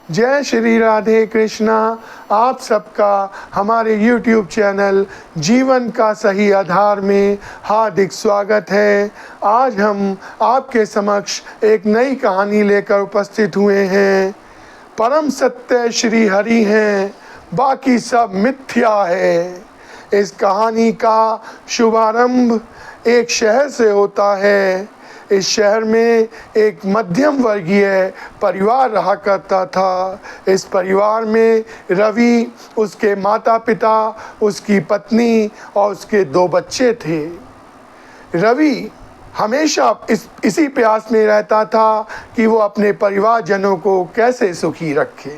जय श्री राधे कृष्णा। आप सबका हमारे YouTube चैनल जीवन का सही आधार में हार्दिक स्वागत है। आज हम आपके समक्ष एक नई कहानी लेकर उपस्थित हुए हैं। परम सत्य श्री हरि हैं, बाकी सब मिथ्या है। इस कहानी का शुभारंभ एक शहर से होता है। इस शहर में एक मध्यम वर्गीय परिवार रहा करता था। इस परिवार में रवि, उसके माता पिता, उसकी पत्नी और उसके 2 बच्चे थे। रवि हमेशा इसी प्रयास में रहता था कि वो अपने परिवारजनों को कैसे सुखी रखे,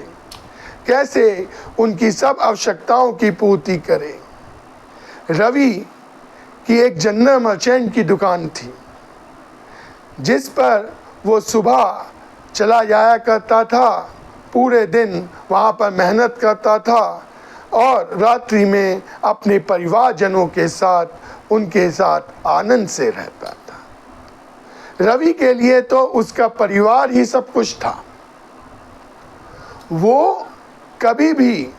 कैसे उनकी सब आवश्यकताओं की पूर्ति करे। रवि की एक जनरल मर्चेंट की दुकान थी, जिस पर वो सुबह चला जाया करता था, पूरे दिन वहाँ पर मेहनत करता था और रात्रि में अपने परिवारजनों के साथ उनके साथ आनंद से रहता था। रवि के लिए तो उसका परिवार ही सब कुछ था। वो कभी भी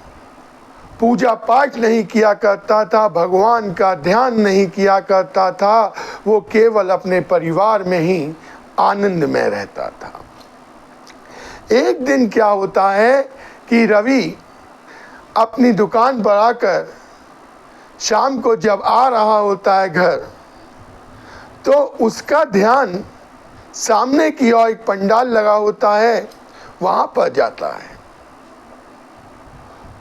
पूजा पाठ नहीं किया करता था, भगवान का ध्यान नहीं किया करता था। वो केवल अपने परिवार में ही आनंद में रहता था। एक दिन क्या होता है कि रवि अपनी दुकान पर आकर शाम को जब आ रहा होता है घर, तो उसका ध्यान सामने की ओर एक पंडाल लगा होता है, वहाँ पर जाता है,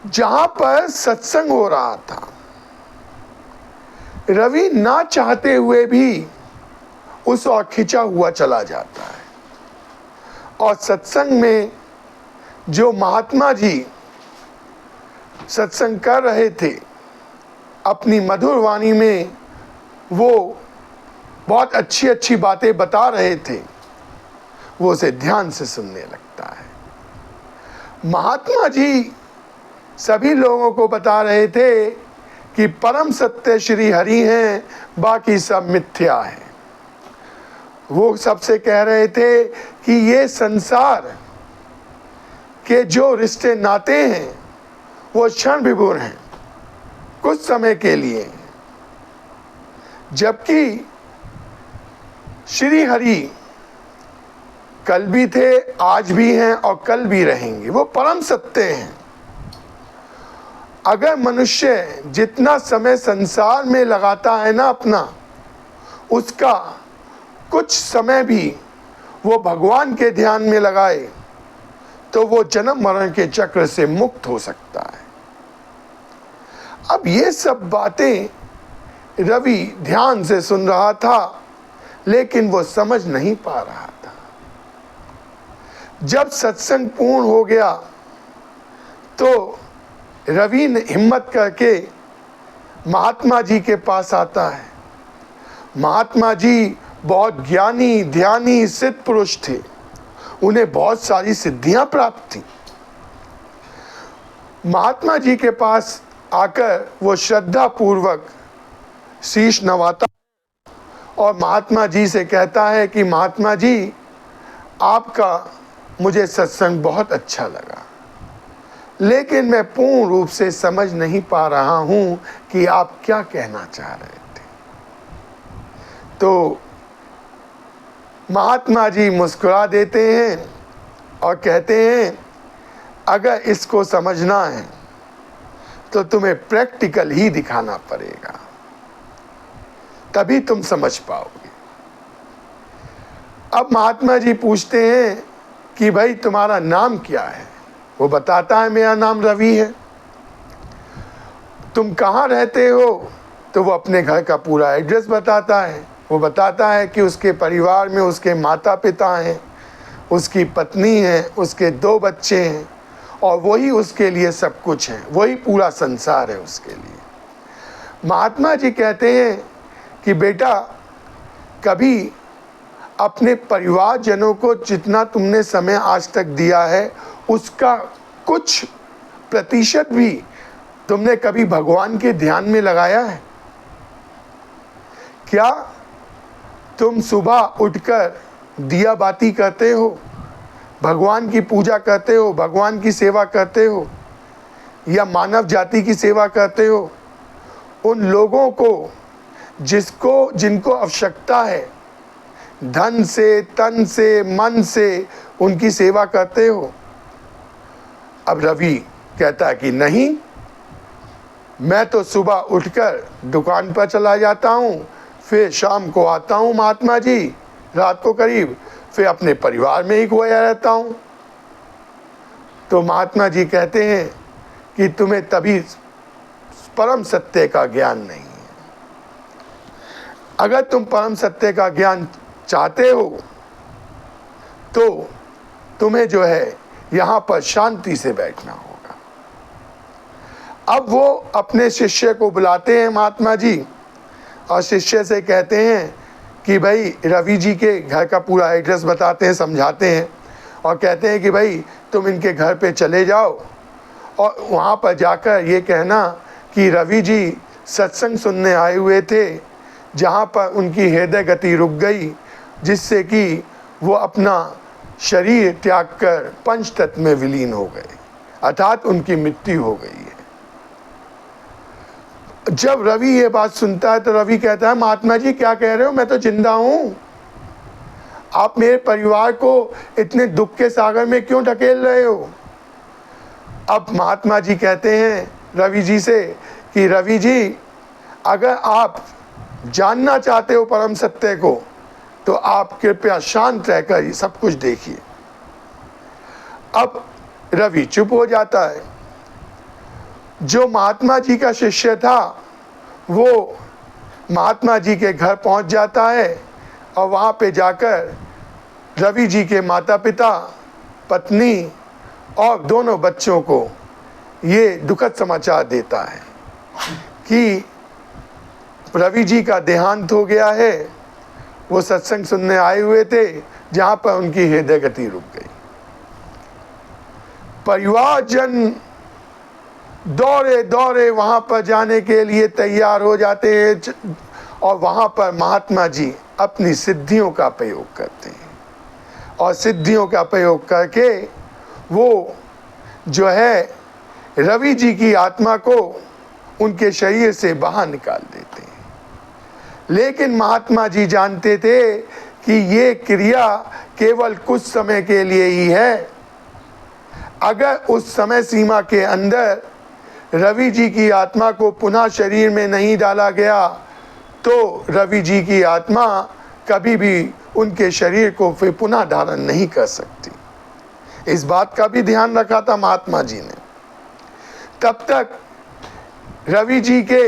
जहाँ पर सत्संग हो रहा था। रवि ना चाहते हुए भी उस ओर खिंचा हुआ चला जाता है और सत्संग में जो महात्मा जी सत्संग कर रहे थे, अपनी मधुर वाणी में वो बहुत अच्छी अच्छी बातें बता रहे थे, वो उसे ध्यान से सुनने लगता है। महात्मा जी सभी लोगों को बता रहे थे कि परम सत्य श्री हरि हैं, बाकी सब मिथ्या है। वो सबसे कह रहे थे कि ये संसार के जो रिश्ते नाते हैं वो क्षण विभुर हैं, कुछ समय के लिए, जबकि श्री हरि कल भी थे, आज भी हैं और कल भी रहेंगे। वो परम सत्य हैं। अगर मनुष्य जितना समय संसार में लगाता है ना अपना, उसका कुछ समय भी वो भगवान के ध्यान में लगाए, तो वो जन्म मरण के चक्र से मुक्त हो सकता है। अब ये सब बातें रवि ध्यान से सुन रहा था, लेकिन वो समझ नहीं पा रहा था। जब सत्संग पूर्ण हो गया तो रवि ने हिम्मत करके महात्मा जी के पास आता है। महात्मा जी बहुत ज्ञानी, ध्यानी, सिद्ध पुरुष थे। उन्हें बहुत सारी सिद्धियां प्राप्त थी। महात्मा जी के पास आकर वो श्रद्धा पूर्वक शीश नवाता और महात्मा जी से कहता है कि महात्मा जी, आपका मुझे सत्संग बहुत अच्छा लगा, लेकिन मैं पूर्ण रूप से समझ नहीं पा रहा हूं कि आप क्या कहना चाह रहे थे। तो महात्मा जी मुस्कुरा देते हैं और कहते हैं, अगर इसको समझना है तो तुम्हें प्रैक्टिकल ही दिखाना पड़ेगा, तभी तुम समझ पाओगे। अब महात्मा जी पूछते हैं कि भाई तुम्हारा नाम क्या है? वो बताता है, मेरा नाम रवि है। तुम कहाँ रहते हो? तो वो अपने घर का पूरा एड्रेस बताता है। वो बताता है कि उसके परिवार में उसके माता पिता हैं, उसकी पत्नी है, उसके 2 बच्चे हैं और वही उसके लिए सब कुछ है, वही पूरा संसार है उसके लिए। महात्मा जी कहते हैं कि बेटा, कभी अपने परिवारजनों को जितना तुमने समय आज तक दिया है, उसका कुछ प्रतिशत भी तुमने कभी भगवान के ध्यान में लगाया है क्या? तुम सुबह उठकर दिया बाती करते हो, भगवान की पूजा करते हो, भगवान की सेवा करते हो या मानव जाति की सेवा करते हो, उन लोगों को जिनको आवश्यकता है, धन से, तन से, मन से उनकी सेवा करते हो। अब रवि कहता है कि नहीं, मैं तो सुबह उठकर दुकान पर चला जाता हूँ, फिर शाम को आता हूँ महात्मा जी, रात को करीब, फिर अपने परिवार में ही खोया रहता हूँ। तो महात्मा जी कहते हैं कि तुम्हें तभी परम सत्य का ज्ञान नहीं है। अगर तुम परम सत्य का ज्ञान चाहते हो तो तुम्हें जो है यहाँ पर शांति से बैठना होगा। अब वो अपने शिष्य को बुलाते हैं महात्मा जी, और शिष्य से कहते हैं कि भाई रवि जी के घर का पूरा एड्रेस बताते हैं, समझाते हैं, और कहते हैं कि भाई तुम इनके घर पे चले जाओ और वहाँ पर जाकर ये कहना कि रवि जी सत्संग सुनने आए हुए थे, जहाँ पर उनकी हृदय गति रुक गई, जिससे कि वो अपना शरीर त्याग कर पंच तत्व में विलीन हो गए, अर्थात उनकी मृत्यु हो गई है। जब रवि ये बात सुनता है तो रवि कहता है, महात्मा जी क्या कह रहे हो, मैं तो जिंदा हूँ, आप मेरे परिवार को इतने दुख के सागर में क्यों ढकेल रहे हो। अब महात्मा जी कहते हैं रवि जी से कि रवि जी, अगर आप जानना चाहते हो परम सत्य को तो आप कृपया शांत रहकर ये सब कुछ देखिए। अब रवि चुप हो जाता है। जो महात्मा जी का शिष्य था वो महात्मा जी के घर पहुंच जाता है और वहां पे जाकर रवि जी के माता पिता, पत्नी और दोनों बच्चों को ये दुखद समाचार देता है कि रवि जी का देहांत हो गया है। वो सत्संग सुनने आए हुए थे जहाँ पर उनकी हृदय गति रुक गई। परिवारजन दौड़े दौड़े वहाँ पर जाने के लिए तैयार हो जाते हैं और वहाँ पर महात्मा जी अपनी सिद्धियों का प्रयोग करते हैं, और सिद्धियों का प्रयोग करके वो जो है रवि जी की आत्मा को उनके शरीर से बाहर निकाल देते हैं। लेकिन महात्मा जी जानते थे कि ये क्रिया केवल कुछ समय के लिए ही है। अगर उस समय सीमा के अंदर रवि जी की आत्मा को पुनः शरीर में नहीं डाला गया तो रवि जी की आत्मा कभी भी उनके शरीर को फिर पुनः धारण नहीं कर सकती। इस बात का भी ध्यान रखा था महात्मा जी ने। तब तक रवि जी के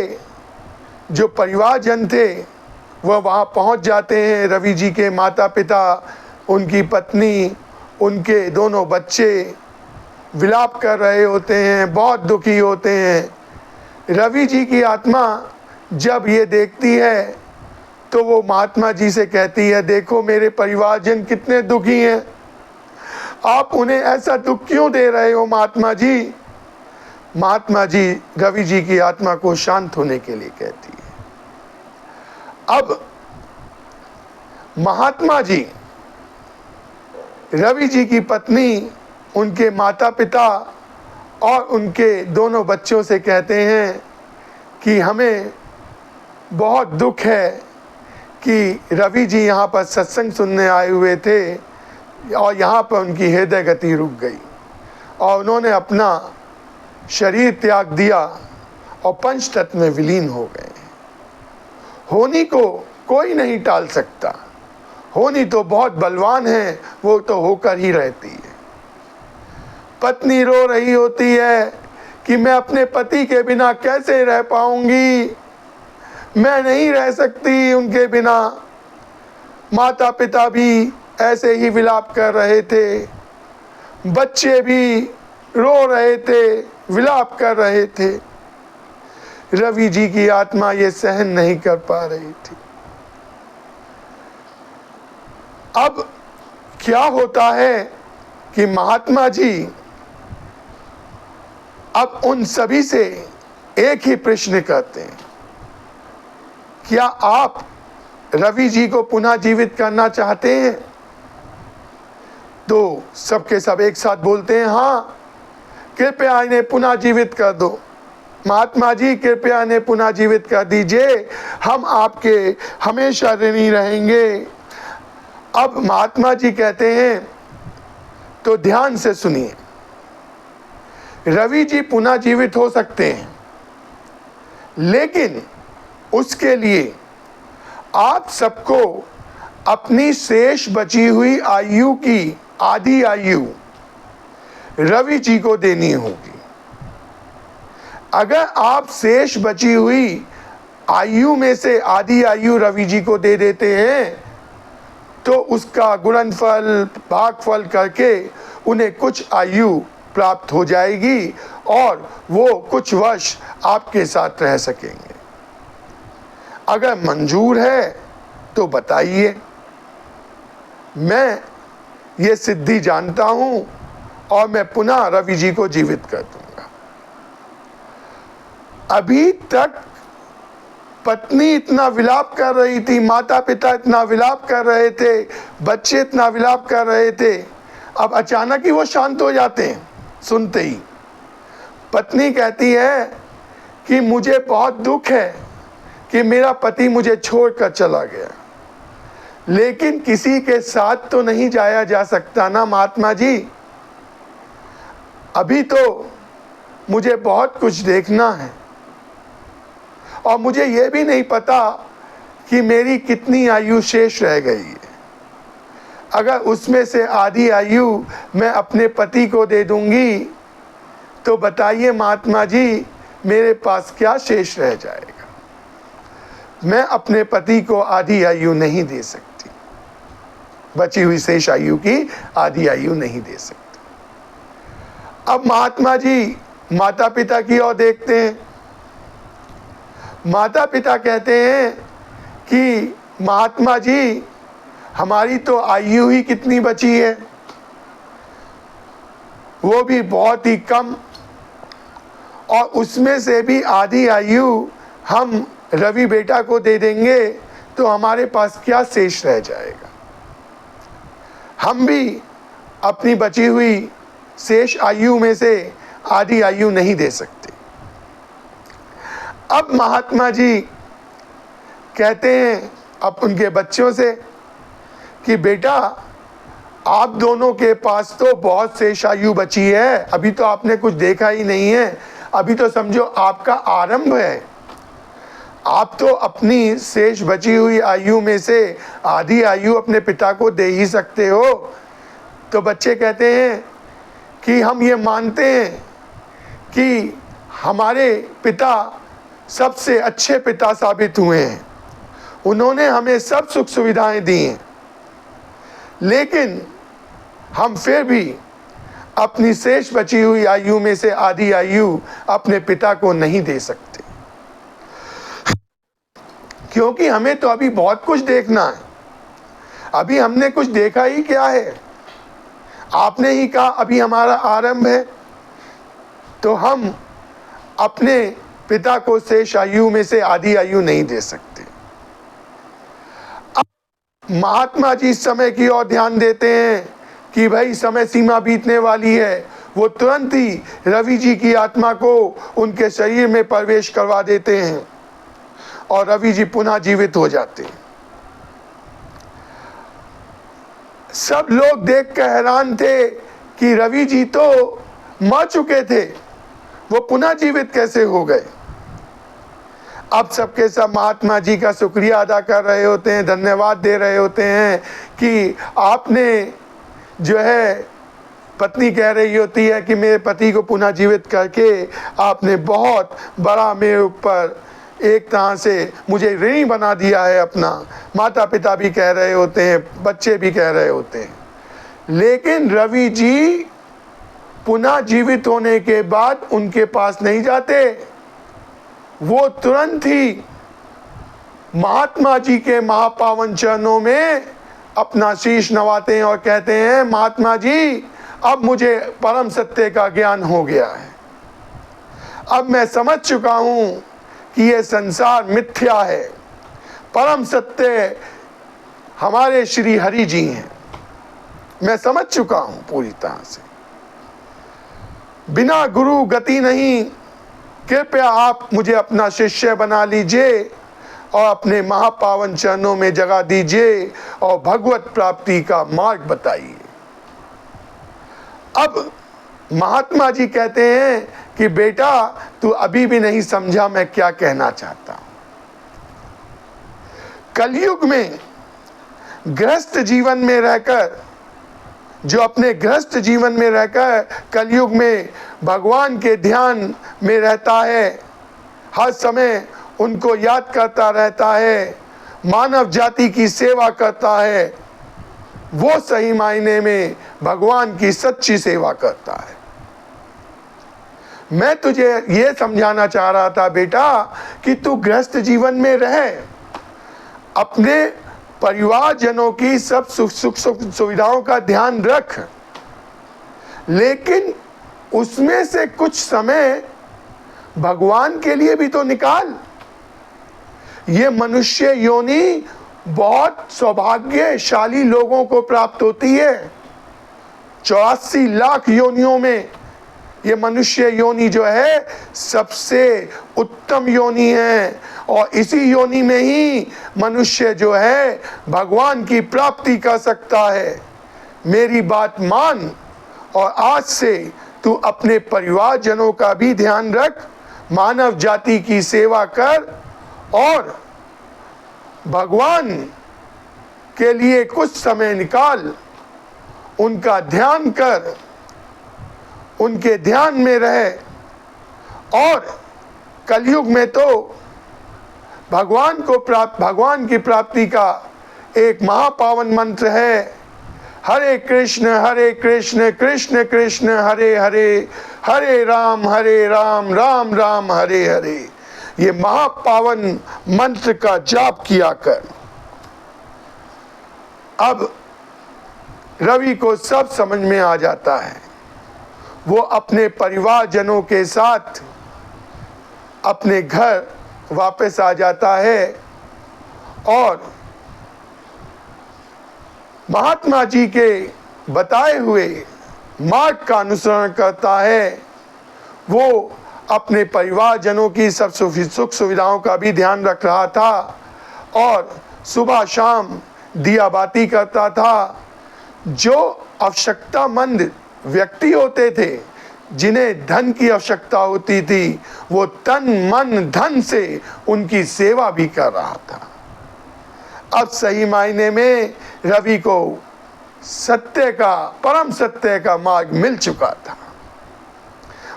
जो परिवारजन थे वह वहाँ पहुँच जाते हैं। रवि जी के माता पिता, उनकी पत्नी, उनके दोनों बच्चे विलाप कर रहे होते हैं, बहुत दुखी होते हैं। रवि जी की आत्मा जब ये देखती है तो वो महात्मा जी से कहती है, देखो मेरे परिवारजन कितने दुखी हैं, आप उन्हें ऐसा दुख क्यों दे रहे हो महात्मा जी। महात्मा जी रवि जी की आत्मा को शांत होने के लिए कहती है। अब महात्मा जी रवि जी की पत्नी, उनके माता पिता और उनके दोनों बच्चों से कहते हैं कि हमें बहुत दुख है कि रवि जी यहाँ पर सत्संग सुनने आए हुए थे और यहाँ पर उनकी हृदय गति रुक गई और उन्होंने अपना शरीर त्याग दिया और पंच तत्व में विलीन हो गए। होनी को कोई नहीं टाल सकता, होनी तो बहुत बलवान है, वो तो होकर ही रहती है। पत्नी रो रही होती है कि मैं अपने पति के बिना कैसे रह पाऊंगी, मैं नहीं रह सकती उनके बिना। माता पिता भी ऐसे ही विलाप कर रहे थे, बच्चे भी रो रहे थे, विलाप कर रहे थे। रवि जी की आत्मा ये सहन नहीं कर पा रही थी। अब क्या होता है कि महात्मा जी अब उन सभी से एक ही प्रश्न करते हैं, क्या आप रवि जी को पुनः जीवित करना चाहते हैं। तो सबके सब एक साथ बोलते हैं, हाँ कृपया इन्हें पुनः जीवित कर दो, महात्मा जी कृपया इन्हें पुनः जीवित कर दीजिए, हम आपके हमेशा ऋणी रहेंगे। अब महात्मा जी कहते हैं, तो ध्यान से सुनिए, रवि जी पुनः जीवित हो सकते हैं, लेकिन उसके लिए आप सबको अपनी शेष बची हुई आयु की आधी आयु रवि जी को देनी होगी। अगर आप शेष बची हुई आयु में से आधी आयु रवि जी को दे देते हैं तो उसका गुणनफल भागफल करके उन्हें कुछ आयु प्राप्त हो जाएगी और वो कुछ वर्ष आपके साथ रह सकेंगे। अगर मंजूर है तो बताइए, मैं ये सिद्धि जानता हूं और मैं पुनः रवि जी को जीवित कर दूंगा। अभी तक पत्नी इतना विलाप कर रही थी, माता पिता इतना विलाप कर रहे थे, बच्चे इतना विलाप कर रहे थे, अब अचानक ही वो शांत हो जाते हैं। सुनते ही पत्नी कहती है कि मुझे बहुत दुख है कि मेरा पति मुझे छोड़कर चला गया, लेकिन किसी के साथ तो नहीं जाया जा सकता ना महात्मा जी, अभी तो मुझे बहुत कुछ देखना है और मुझे ये भी नहीं पता कि मेरी कितनी आयु शेष रह गई है। अगर उसमें से आधी आयु मैं अपने पति को दे दूंगी तो बताइए महात्मा जी मेरे पास क्या शेष रह जाएगा। मैं अपने पति को आधी आयु नहीं दे सकती, बची हुई शेष आयु की आधी आयु नहीं दे सकती। अब महात्मा जी माता पिता की ओर देखते हैं। माता पिता कहते हैं कि महात्मा जी हमारी तो आयु ही कितनी बची है, वो भी बहुत ही कम, और उसमें से भी आधी आयु हम रवि बेटा को दे देंगे तो हमारे पास क्या शेष रह जाएगा। हम भी अपनी बची हुई शेष आयु में से आधी आयु नहीं दे सकते। अब महात्मा जी कहते हैं अब उनके बच्चों से कि बेटा आप दोनों के पास तो बहुत शेष आयु बची है, अभी तो आपने कुछ देखा ही नहीं है, अभी तो समझो आपका आरंभ है, आप तो अपनी शेष बची हुई आयु में से आधी आयु अपने पिता को दे ही सकते हो। तो बच्चे कहते हैं कि हम ये मानते हैं कि हमारे पिता सबसे अच्छे पिता साबित हुए हैं, उन्होंने हमें सब सुख सुविधाएं दी हैं, लेकिन हम फिर भी अपनी शेष बची हुई आयु में से आधी आयु अपने पिता को नहीं दे सकते, क्योंकि हमें तो अभी बहुत कुछ देखना है। अभी हमने कुछ देखा ही क्या है, आपने ही कहा अभी हमारा आरंभ है, तो हम अपने पिता को शेष आयु में से आधी आयु नहीं दे सकते। अब महात्मा जी समय की ओर ध्यान देते हैं कि भाई समय सीमा बीतने वाली है। वो तुरंत ही रवि जी की आत्मा को उनके शरीर में प्रवेश करवा देते हैं और रवि जी पुनः जीवित हो जाते हैं। सब लोग देख कर हैरान थे कि रवि जी तो मर चुके थे, वो पुनः जीवित कैसे हो गए। अब सबके सब महात्मा जी का शुक्रिया अदा कर रहे होते हैं, धन्यवाद दे रहे होते हैं कि आपने जो है, पत्नी कह रही होती है कि मेरे पति को पुनः जीवित करके आपने बहुत बड़ा मेरे ऊपर एक तरह से मुझे ऋणी बना दिया है अपना। माता पिता भी कह रहे होते हैं, बच्चे भी कह रहे होते हैं, लेकिन रवि जी पुनः जीवित होने के बाद उनके पास नहीं जाते, वो तुरंत ही महात्मा जी के महापावन चरणों में अपना शीश नवाते हैं और कहते हैं महात्मा जी अब मुझे परम सत्य का ज्ञान हो गया है, अब मैं समझ चुका हूं कि ये संसार मिथ्या है, परम सत्य हमारे श्री हरि जी हैं। मैं समझ चुका हूं पूरी तरह से। बिना गुरु गति नहीं। कृपया आप मुझे अपना शिष्य बना लीजिए और अपने महापावन चरणों में जगह दीजिए और भगवत प्राप्ति का मार्ग बताइए। अब महात्मा जी कहते हैं कि बेटा तू अभी भी नहीं समझा मैं क्या कहना चाहता हूं। कलयुग में गृहस्थ जीवन में रहकर, जो अपने गृहस्थ जीवन में रहकर कलयुग में भगवान के ध्यान में रहता है, हर समय उनको याद करता रहता है, मानव जाति की सेवा करता है, वो सही मायने में भगवान की सच्ची सेवा करता है। मैं तुझे ये समझाना चाह रहा था बेटा कि तू गृहस्थ जीवन में रहे, अपने परिवारजनों की सब सुख सुविधाओं का ध्यान रख, लेकिन उसमें से कुछ समय भगवान के लिए भी तो निकाल। ये मनुष्य योनि बहुत सौभाग्यशाली लोगों को प्राप्त होती है। 84 लाख योनियों में ये मनुष्य योनि जो है सबसे उत्तम योनि है, और इसी योनि में ही मनुष्य जो है भगवान की प्राप्ति कर सकता है। मेरी बात मान और आज से तू अपने परिवारजनों का भी ध्यान रख, मानव जाति की सेवा कर और भगवान के लिए कुछ समय निकाल, उनका ध्यान कर, उनके ध्यान में रहे। और कलयुग में तो भगवान की प्राप्ति का एक महापावन मंत्र है, हरे कृष्ण कृष्ण कृष्ण हरे हरे, हरे राम राम राम हरे हरे। ये महापावन मंत्र का जाप किया कर। अब रवि को सब समझ में आ जाता है। वो अपने परिवारजनों के साथ अपने घर वापस आ जाता है और महात्मा जी के बताए हुए मार्ग का अनुसरण करता है। वो अपने परिवारजनों की सब सुख सुविधाओं का भी ध्यान रख रहा था और सुबह शाम दिया बाती करता था। जो आवश्यकतामंद व्यक्ति होते थे, जिन्हें धन की आवश्यकता होती थी, वो तन मन धन से उनकी सेवा भी कर रहा था। अब सही मायने में रवि को सत्य का, परम सत्य का मार्ग मिल चुका था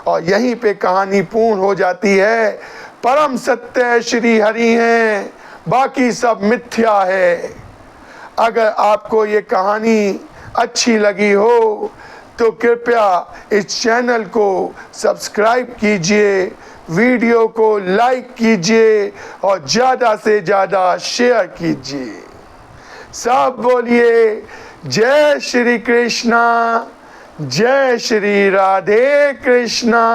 और यहीं पे कहानी पूर्ण हो जाती है। परम सत्य श्री हरि हैं, बाकी सब मिथ्या है। अगर आपको ये कहानी अच्छी लगी हो तो कृपया इस चैनल को सब्सक्राइब कीजिए, वीडियो को लाइक कीजिए और ज़्यादा से ज़्यादा शेयर कीजिए। सब बोलिए जय श्री कृष्णा, जय श्री राधे कृष्णा।